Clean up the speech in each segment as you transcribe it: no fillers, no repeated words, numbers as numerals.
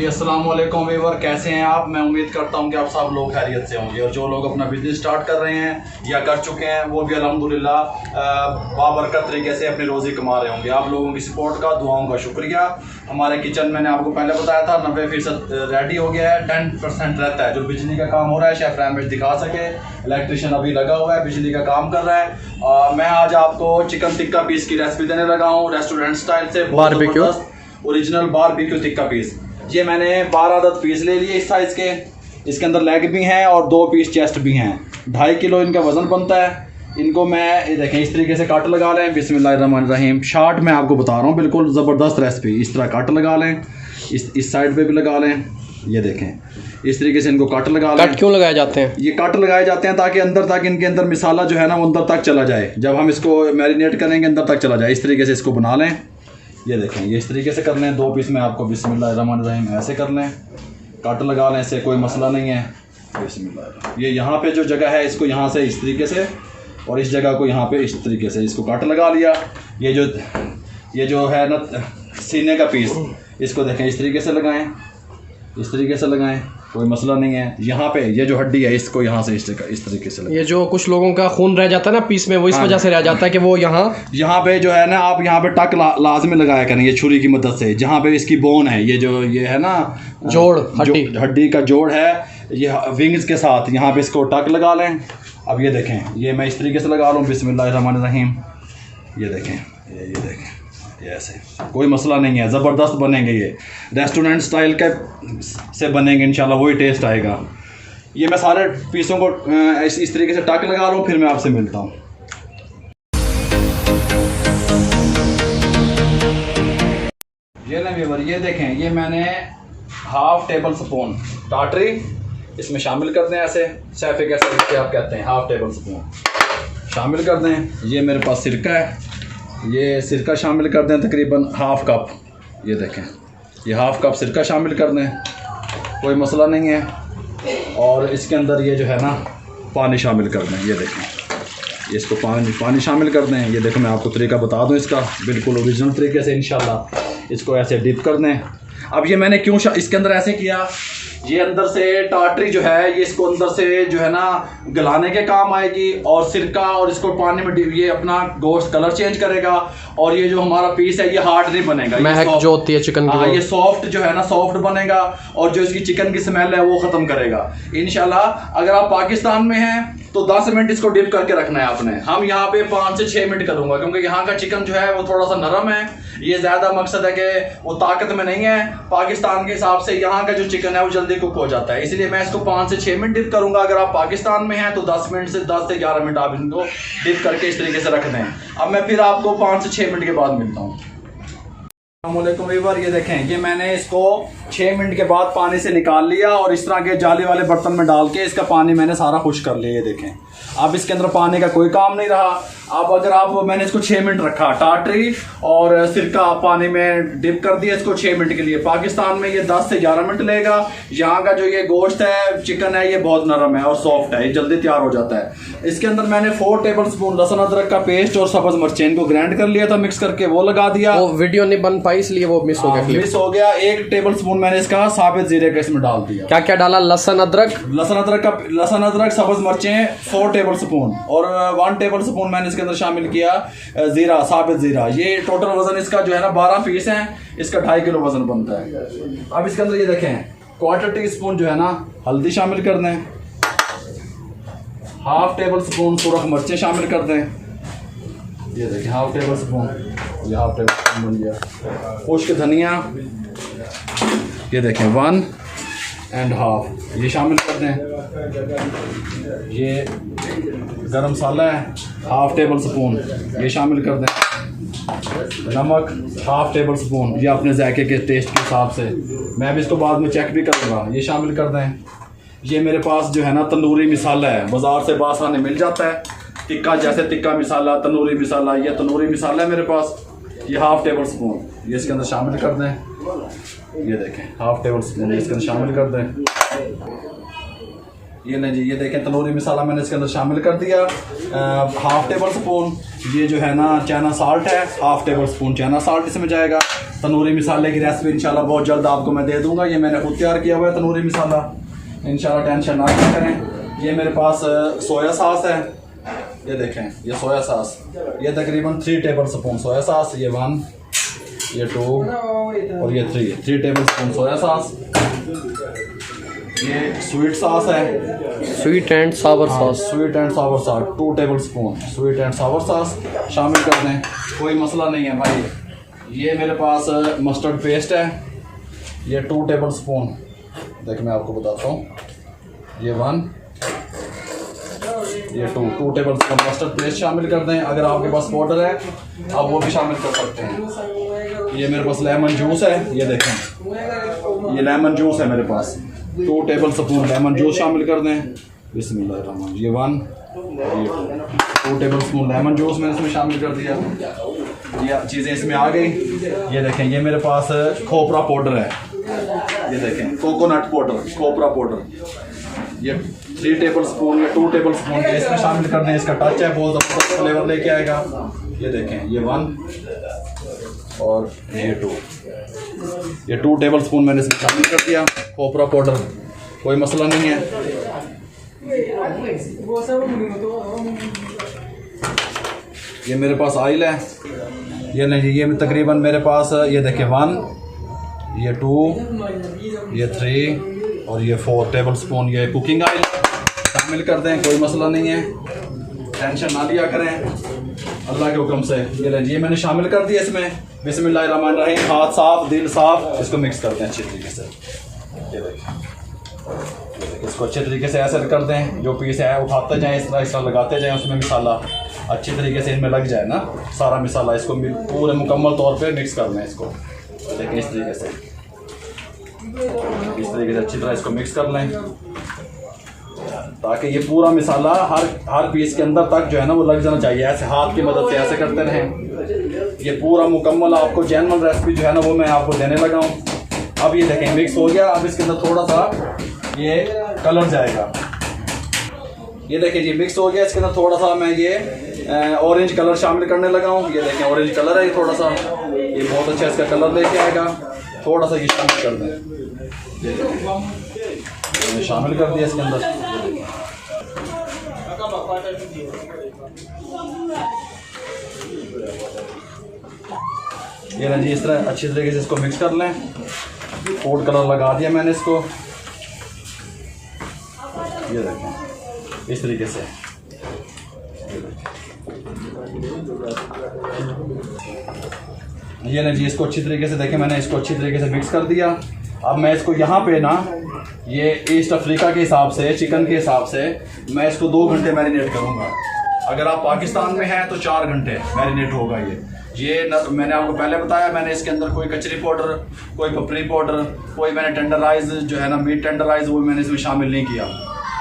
अस्सलाम वालेकुम व्यूअर, कैसे हैं आप। मैं उम्मीद करता हूं कि आप सब लोग खैरियत से होंगे और जो लोग अपना बिजनेस स्टार्ट कर रहे हैं या कर चुके हैं वो भी अल्हम्दुलिल्लाह बाबरकत तरीके से अपनी रोज़ी कमा रहे होंगे। आप लोगों की सपोर्ट का, दुआओं का शुक्रिया। हमारे किचन मैंने आपको पहले बताया था 90% रेडी हो गया है, 10% रहता है जो बिजली का काम हो रहा है। शेफ रैमेश दिखा सके, इलेक्ट्रिशियन अभी लगा हुआ है, बिजली का काम कर रहा है। मैं आज आपको चिकन टिक्का पीस की रेसिपी देने लगा हूँ रेस्टोरेंट स्टाइल से, barbecue original barbecue tikka piece. ये मैंने 12 अदद पीस ले लिए इस साइज़ के। इसके अंदर लेग भी हैं और 2 पीस चेस्ट भी हैं। 2.5 किलो इनका वज़न बनता है। इनको मैं देखें इस तरीके से कट लगा लें। बिस्मिल्लाहिर्रहमानिर्रहीम। शार्ट मैं आपको बता रहा हूँ, बिल्कुल ज़बरदस्त रेसिपी। इस तरह कट लगा लें, इस साइड पे भी लगा लें। ये देखें इस तरीके से इनको कट लगा लें। कट क्यों लगाए जाते हैं? ये कट लगाए जाते हैं ताकि अंदर तक इनके अंदर मिसाला जो है ना वो अंदर तक चला जाए। जब हम इसको मैरिनेट करेंगे अंदर तक चला जाए। इस तरीके से इसको बना लें। ये देखें ये इस तरीके से कर लें। 2 पीस में आपको बिस्मिल्लाहिर्रहमानिर्रहीम ऐसे कर लें, कट लगा लें, इससे कोई मसला नहीं है। बिस्मिल्लाह। ये यहाँ पे जो जगह है इसको यहाँ से इस तरीके से और इस जगह को यहाँ पे इस तरीके से इसको कट लगा लिया। ये जो है ना सीने का पीस, इसको देखें इस तरीके से लगाएं, इस तरीके से लगाएं, कोई मसला नहीं है। यहाँ पे ये जो हड्डी है इसको यहाँ से इस तरीके से लगाएं। ये जो कुछ लोगों का खून रह जाता है ना पीस में, वो इस वजह से रह जाता है कि वो यहाँ पे जो है ना आप यहाँ पे टक लाजमी लगाया करें ये छुरी की मदद से। जहाँ पे इसकी बोन है, ये है ना जोड़, हड्डी का जोड़ है, ये विंग्स के साथ यहाँ पे इसको टक लगा लें। अब ये देखें ये मैं इस तरीके से लगा लूँ। बिस्मिल्लाहिर्रहमानिर्रहीम। ये देखें ये देखें ये ऐसे, कोई मसला नहीं है। ज़बरदस्त बनेंगे ये, रेस्टोरेंट स्टाइल के से बनेंगे इंशाल्लाह, वही टेस्ट आएगा। ये मैं सारे पीसों को इस तरीके से टक लगा लूँ, फिर मैं आपसे मिलता हूँ। ये ना व्यूअर, ये देखें ये मैंने 1/2 टेबल स्पून टाटरी इसमें शामिल कर दें। ऐसे सैफे कैसे आप कहते हैं, 1/2 टेबल स्पून शामिल कर दें। ये मेरे पास सिरका है, ये सिरका शामिल कर दें तकरीबन 1/2 कप। ये देखें ये 1/2 कप सिरका शामिल कर दें, कोई मसला नहीं है। और इसके अंदर ये जो है ना पानी शामिल कर दें। ये देखें इसको पानी शामिल कर दें। ये देखो मैं आपको तरीका बता दूं इसका, बिल्कुल ओरिजिनल तरीके से इंशाल्लाह। इसको ऐसे डिप कर दें। अब ये मैंने क्यों इसके अंदर ऐसे किया, ये अंदर से टाटरी जो है ये इसको अंदर से जो है ना गलाने के काम आएगी, और सिरका और इसको पानी में ये अपना गोश्त कलर चेंज करेगा। और ये जो हमारा पीस है ये हार्ड नहीं बनेगा, महक जो होती है चिकन की, ये सॉफ्ट जो है ना सॉफ्ट बनेगा और जो इसकी चिकन की स्मेल है वो ख़त्म करेगा इंशाल्लाह। अगर आप पाकिस्तान में हैं तो 10 मिनट इसको डिप करके रखना है आपने। हम यहाँ पे 5 से 6 मिनट करूँगा क्योंकि यहाँ का चिकन जो है वो थोड़ा सा नरम है। ये ज़्यादा मकसद है कि वो ताकत में नहीं है। पाकिस्तान के हिसाब से यहाँ का जो चिकन है वो जल्दी कुक हो जाता है, इसलिए मैं इसको 5 से 6 मिनट डिप करूँगा। अगर आप पाकिस्तान में हैं तो 10 से 11 मिनट आप इनको डिप करके इस तरीके से रख दें। अब मैं फिर आपको 5 से 6 मिनट के बाद मिलता हूँ। अस्सलामुअलैकुम व्यूअर, ये देखें ये मैंने इसको 6 मिनट के बाद पानी से निकाल लिया और इस तरह के जाली वाले बर्तन में डाल के इसका पानी मैंने सारा खुश कर लिया। ये देखें अब इसके अंदर पानी का कोई काम नहीं रहा। अब अगर मैंने इसको 6 मिनट रखा, टाटरी और सिरका पानी में डिप कर दिया इसको 6 मिनट के लिए। पाकिस्तान में ये 10 से 11 मिनट लेगा। यहाँ का जो ये गोश्त है चिकन है ये बहुत नरम है और सॉफ्ट है, ये जल्दी तैयार हो जाता है। इसके अंदर मैंने 4 टेबल स्पून लहसुन अदरक का पेस्ट और सब्ज मिर्चें को ग्राइंड कर लिया था, मिक्स करके वो लगा दिया। वो वीडियो नहीं बन पाई इसलिए वो मिस हो गया। मिस हो गया। 1 टेबल स्पून मैंने इसका साबित जीरे का इसमें डाल दिया। क्या क्या डाला? लहसुन अदरक, सब्ज मिर्चें 4 टेबल स्पून और 1 टेबल स्पून मैंने इसके अंदर शामिल किया जीरा, साबित जीरा। ये टोटल वजन इसका जो है ना 12 पीस है, इसका 2.5 किलो वजन बनता है। अब इसके अंदर ये देखें 1/4 टीस्पून जो है ना हल्दी शामिल कर दें, 1/2 टेबल स्पून सुरख मिर्चें शामिल कर दें। ये देखें 1/2 टेबल स्पून, ये 1/2 टेबल स्पून बन गया। खुश्क धनिया ये देखें 1.5 ये शामिल कर दें। ये गरम मसाला है 1/2 टेबल स्पून, ये शामिल कर दें। नमक 1/2 टेबल स्पून, ये अपने जायके के टेस्ट के हिसाब से, मैं भी इसको बाद में चेक भी करूँगा, ये शामिल कर दें। ये मेरे पास जो है ना तंदूरी मसाला है, बाज़ार से बासाने मिल जाता है, टिक्का जैसे टिक्का मसाला, तंदूरी मसाला, ये तंदूरी मसाला है मेरे पास। ये 1/2 टेबल स्पून ये इसके अंदर शामिल कर दें। ये देखें 1/2 टेबल स्पून इसके अंदर शामिल कर दें। ये लें जी, ये देखें तंदूरी मसाला मैंने इसके अंदर शामिल कर दिया। हाफ टेबल स्पून ये जो है ना चाइना साल्ट है, half table spoon China salt इसमें जाएगा। तंदूरी मसाले की रेसिपी इंशाल्लाह बहुत जल्द आपको मैं दे दूंगा। ये मैंने खुद तैयार किया हुआ है तंदूरी मसाला, इंशाल्लाह टेंशन ना करें। ये मेरे पास सोया सॉस है, ये देखें ये सोया सॉस, ये तकरीबन 3 टेबल स्पून सोया सॉस, ये 1, ये 2 और ये 3 टेबल स्पून सोया सॉस। ये स्वीट सॉस है, sweet and Sawar sauce, sweet and Sawar sauce 2 table spoon sweet and Sawar sauce शामिल कर दें, कोई मसला नहीं है भाई। ये मेरे पास मस्टर्ड पेस्ट है, ये 2 टेबल स्पून, देख मैं आपको बताता हूँ, ये 1, ये 2 टेबल स्पून मस्टर्ड पेस्ट शामिल कर दें। अगर आपके पास पाउडर है आप वो भी शामिल कर सकते हैं। ये मेरे पास लेमन जूस है, ये देखें ये लेमन जूस है मेरे पास, 2 टेबल स्पून लेमन जूस शामिल कर दें। बिस्मिल्लाह, ये 1 और ये 2 टेबल स्पून लेमन जूस मैंने इसमें शामिल कर दिया। ये चीज़ें इसमें आ गई। ये देखें ये मेरे पास खोपरा पाउडर है, ये देखें कोकोनट पाउडर, खोपरा पाउडर, ये 3 टेबल स्पून या 2 टेबल स्पून ये इसमें शामिल कर दें। इसका टच है, बहुत ज़बरदस्त फ्लेवर लेके आएगा। ये देखें ये 1 और ये 2, ये 2 टेबल स्पून मैंने इसमें शामिल कर दिया खोपरा पाउडर, कोई मसला नहीं है। ये मेरे पास ऑयल है, ये नहीं ये तकरीबन मेरे पास ये देखिए 1, ये 2, ये 3 और ये 4 टेबल स्पून ये कुकिंग ऑयल शामिल कर दें, कोई मसला नहीं है, टेंशन ना लिया करें अल्लाह के हुक्म से। ये मैंने शामिल कर दिया इसमें। बिस्मिल्लाहिर्रहमानिर्रहीम, हाथ साफ दिल साफ, इसको मिक्स करते हैं अच्छी तरीके से। ये देखिए इसको अच्छे तरीके से ऐसे कर दें, जो पीस है उठाते जाएं, इस तरह लगाते जाएं, उसमें मसाला अच्छी तरीके से इनमें लग जाए ना सारा मसाला, इसको पूरे मुकम्मल तौर पे मिक्स कर लें इसको। देखिए इस तरीके से अच्छी तरह इसको मिक्स कर लें, ताकि ये पूरा मसाला हर पीस के अंदर तक जो है ना वो लग जाना चाहिए। ऐसे हाथ की मदद से ऐसे करते रहें। ये पूरा मुकम्मल आपको जेन्युइन रेसिपी जो है ना वो मैं आपको देने लगा हूँ। अब ये देखें मिक्स हो गया। अब इसके अंदर थोड़ा सा ये कलर जाएगा, ये देखिए जी मिक्स हो गया। इसके अंदर थोड़ा सा मैं ये ऑरेंज कलर शामिल करने लगा हूँ। ये देखें ऑरेंज कलर है, ये थोड़ा सा ये बहुत अच्छा इसका कलर लेके आएगा। थोड़ा सा ये शामिल कर दें, ये शामिल कर दिया इसके अंदर। ये ना जी इस तरह अच्छी तरीके से इसको मिक्स कर लें। फूड कलर लगा दिया मैंने इसको, ये देखें इस तरीके से। ये ना जी इसको अच्छी तरीके से देखें, मैंने इसको अच्छी तरीके से मिक्स कर दिया। अब मैं इसको यहाँ पे ना ये ईस्ट अफ्रीका के हिसाब से चिकन के हिसाब से मैं इसको 2 घंटे मैरिनेट करूँगा। अगर आप पाकिस्तान में हैं तो 4 घंटे मैरिनेट होगा ये मैंने आपको पहले बताया। मैंने इसके अंदर कोई कचरी पाउडर, कोई पपरी पाउडर, कोई मैंने टेंडराइज जो है ना मीट टेंडराइज वो मैंने इसमें शामिल नहीं किया।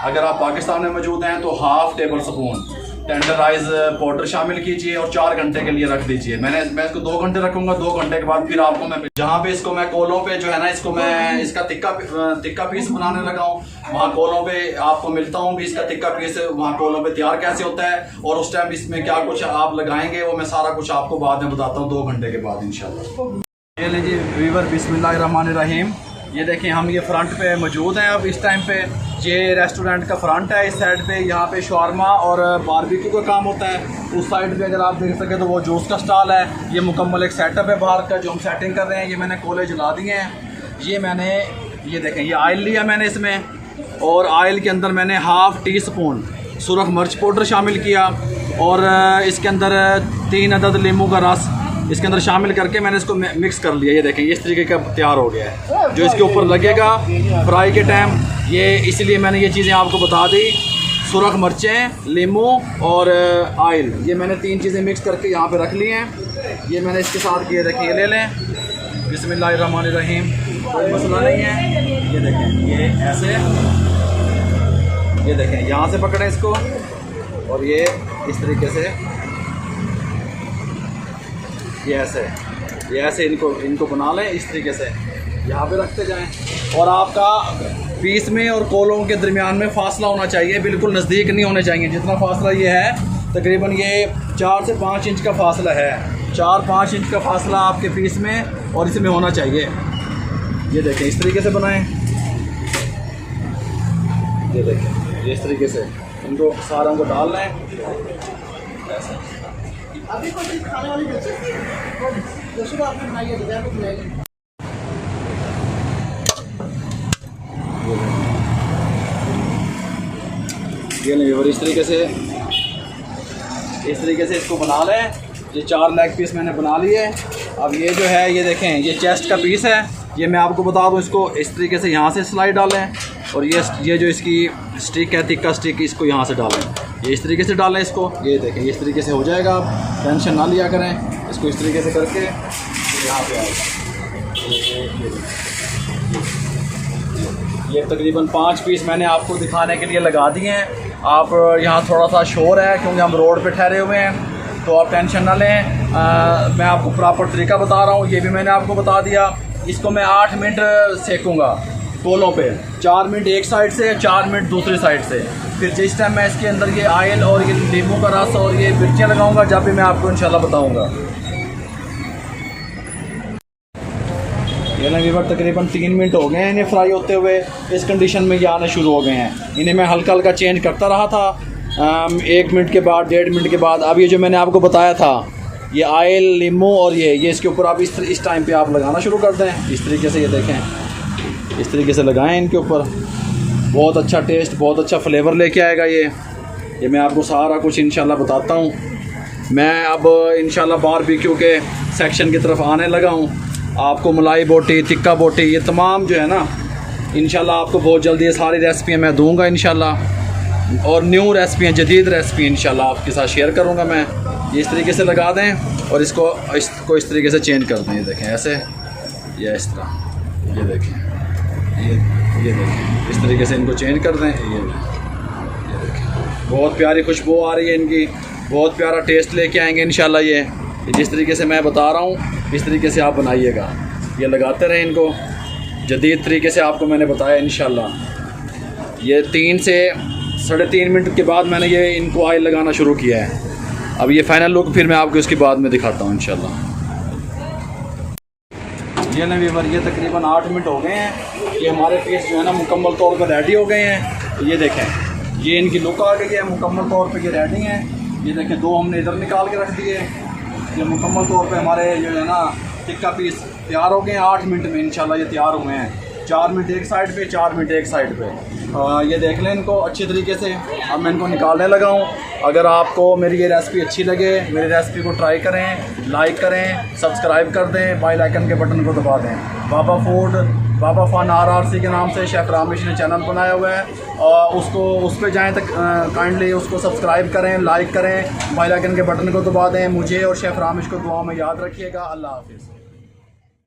अगर आप पाकिस्तान में मौजूद हैं तो half table spoon tenderise powder शामिल कीजिए और 4 घंटे के लिए रख दीजिए। मैं इसको 2 घंटे रखूंगा। 2 घंटे के बाद फिर आपको मैं जहाँ पे इसको मैं कोलों पे जो है ना इसको मैं इसका तिक्का पीस बनाने लगा हूँ, वहाँ कोलों पे आपको मिलता हूँ भी इसका तिक्का पीस वहाँ कोलों पे तैयार कैसे होता है और उस टाइम इसमें क्या कुछ आप लगाएंगे वो मैं सारा कुछ आपको बाद में बताता हूँ 2 घंटे के बाद इंशाल्लाह। ये लीजिए व्यूअर, बिस्मिल्लाहिर्रहमानिर्रहीम। ये देखें हम ये फ्रंट पे मौजूद हैं अब इस टाइम पे। ये रेस्टोरेंट का फ्रंट है। इस साइड पे यहाँ पे शवारमा और बारबेक्यू का काम होता है। उस साइड पे अगर आप देख सकें तो वो जूस का स्टॉल है। ये मुकम्मल एक सेटअप है बाहर का जो हम सेटिंग कर रहे हैं। ये मैंने कोले जला दिए हैं। ये मैंने ये देखें ये ऑयल लिया मैंने इसमें, और ऑयल के अंदर मैंने हाफ टी स्पून सुरख मिर्च पाउडर शामिल किया और इसके अंदर 3 अदद नींबू का रस इसके अंदर शामिल करके मैंने इसको मिक्स कर लिया। ये देखें इस तरीके का तैयार हो गया है जो इसके ऊपर लगेगा फ्राई के टाइम। ये इसलिए मैंने ये चीज़ें आपको बता दी, सुरख मिर्चें, नींबू और ऑयल, ये मैंने 3 चीज़ें मिक्स करके यहाँ पे रख ली हैं। ये मैंने इसके साथ ये देखें ये ले लें, बिस्मिल्लाहिर्रहमानिर्रहीम, कोई मसला नहीं है। ये देखें ये ऐसे, ये देखें यहाँ से पकड़ें इसको और ये इस तरीके से ये ऐसे इनको बना लें। इस तरीके से यहाँ पे रखते जाएं और आपका पीस में और कोलों के दरमियान में फासला होना चाहिए, बिल्कुल नज़दीक नहीं होने चाहिए। जितना फासला ये है तकरीबन ये 4 से 5 इंच का फासला है, 4-5 इंच का फासला आपके पीस में और इसमें होना चाहिए। ये देखें इस तरीके से बनाएं, ये देखें इस तरीके से इनको सारों को डाल लें। अभी कोई चीज़ खाने वाली जो सुबह आपने बनाई है दोपहर को खिलाएगी। ये नहीं और इस तरीके से इसको बना लें। ये 4 लेग पीस मैंने बना लिए। अब ये जो है ये देखें ये चेस्ट का पीस है, ये मैं आपको बता दूं, इसको इस तरीके से यहाँ से स्लाइड डालें और ये जो इसकी स्टिक है तिक्का स्टिक, इसको यहाँ से डालें, ये इस तरीके से डालें इसको। ये देखें इस तरीके से हो जाएगा, आप टेंशन ना लिया करें। इसको इस तरीके से करके यहाँ पे आएगा। ये तकरीबन 5 पीस मैंने आपको दिखाने के लिए लगा दिए हैं। आप यहाँ थोड़ा सा शोर है क्योंकि हम रोड पे ठहरे हुए हैं, तो आप टेंशन ना लें। मैं आपको प्रॉपर तरीका बता रहा हूँ, ये भी मैंने आपको बता दिया। इसको मैं 8 मिनट सेकूँगा कोलों पे, 4 मिनट एक साइड से, 4 मिनट दूसरी साइड से। फिर जिस टाइम मैं इसके अंदर ये ऑयल और ये नींबू का रस और ये मिर्चियाँ लगाऊंगा, जब भी मैं आपको इंशाल्लाह बताऊंगा। ये ना वीवर तकरीबन 3 मिनट हो गए हैं इन्हें फ्राई होते हुए। इस कंडीशन में ये आने शुरू हो गए हैं। इन्हें मैं हल्का हल्का चेंज करता रहा था 1 मिनट के बाद, 1.5 मिनट के बाद। अब ये जो मैंने आपको बताया था ये ऑयल नींबू और ये इसके ऊपर आप इस टाइम पे आप लगाना शुरू कर दें। इस तरीके से ये देखें, इस तरीके से लगाएं इनके ऊपर। बहुत अच्छा टेस्ट, बहुत अच्छा फ्लेवर लेके आएगा ये मैं आपको सारा कुछ इंशाल्लाह बताता हूँ। मैं अब इंशाल्लाह बारबेक्यू के सेक्शन की तरफ आने लगा हूँ। आपको मलाई बोटी, तिक्का बोटी, ये तमाम जो है ना इंशाल्लाह आपको बहुत जल्दी ये सारी रेसिपियाँ मैं दूँगा इंशाल्लाह। और न्यू रेसिपियाँ, जदीद रेसिपी इंशाल्लाह आपके साथ शेयर करूँगा मैं। ये इस तरीके से लगा दें और इसको इस तरीके से चेंज कर दें। ये देखें ऐसे या इस तरह, ये देखें ये देखें इस तरीके से इनको चेंज कर दें। ये देखें बहुत प्यारी खुशबू आ रही है इनकी, बहुत प्यारा टेस्ट लेके आएंगे इंशाल्लाह। ये जिस तरीके से मैं बता रहा हूँ इस तरीके से आप बनाइएगा। ये लगाते रहें इनको, जदीद तरीके से आपको मैंने बताया इंशाल्लाह। ये 3 से 3.5 मिनट के बाद मैंने ये इनको ऑयल लगाना शुरू किया है। अब ये फाइनल लुक फिर मैं आपको इसके बाद में दिखाता हूँ इंशाल्लाह। ये ना व्यूअर ये तकरीबन 8 मिनट हो गए हैं। ये हमारे पीस जो है ना मुकम्मल तौर पर रेडी हो गए हैं। ये देखें ये इनकी लुक आ गई है, मुकम्मल तौर पे ये रेडी हैं। ये देखें 2 हमने इधर निकाल के रख दिए। ये मुकम्मल तौर पे हमारे जो है ना टिक्का पीस तैयार हो गए हैं। 8 मिनट में इंशाल्लाह ये तैयार हुए हैं। 4 मिनट एक साइड पे, 4 मिनट एक साइड पे। ये देख लें इनको अच्छी तरीके से। अब मैं इनको निकालने लगा हूँ। अगर आपको मेरी ये रेसिपी अच्छी लगे, मेरी रेसिपी को ट्राई करें, लाइक करें, सब्सक्राइब कर दें, बेल आइकन के बटन को दबा दें। बाबा फूड, बाबा फन RRC के नाम से शेफ़ रामेश ने चैनल बनाया हुआ है, और उस पर जाएँ तक काइंडली उसको सब्सक्राइब करें, लाइक करें, बेल आइकन के बटन को दबा दें। मुझे और शेफ़ रामेश को दुआ में याद रखिएगा। अल्लाह हाफिज़।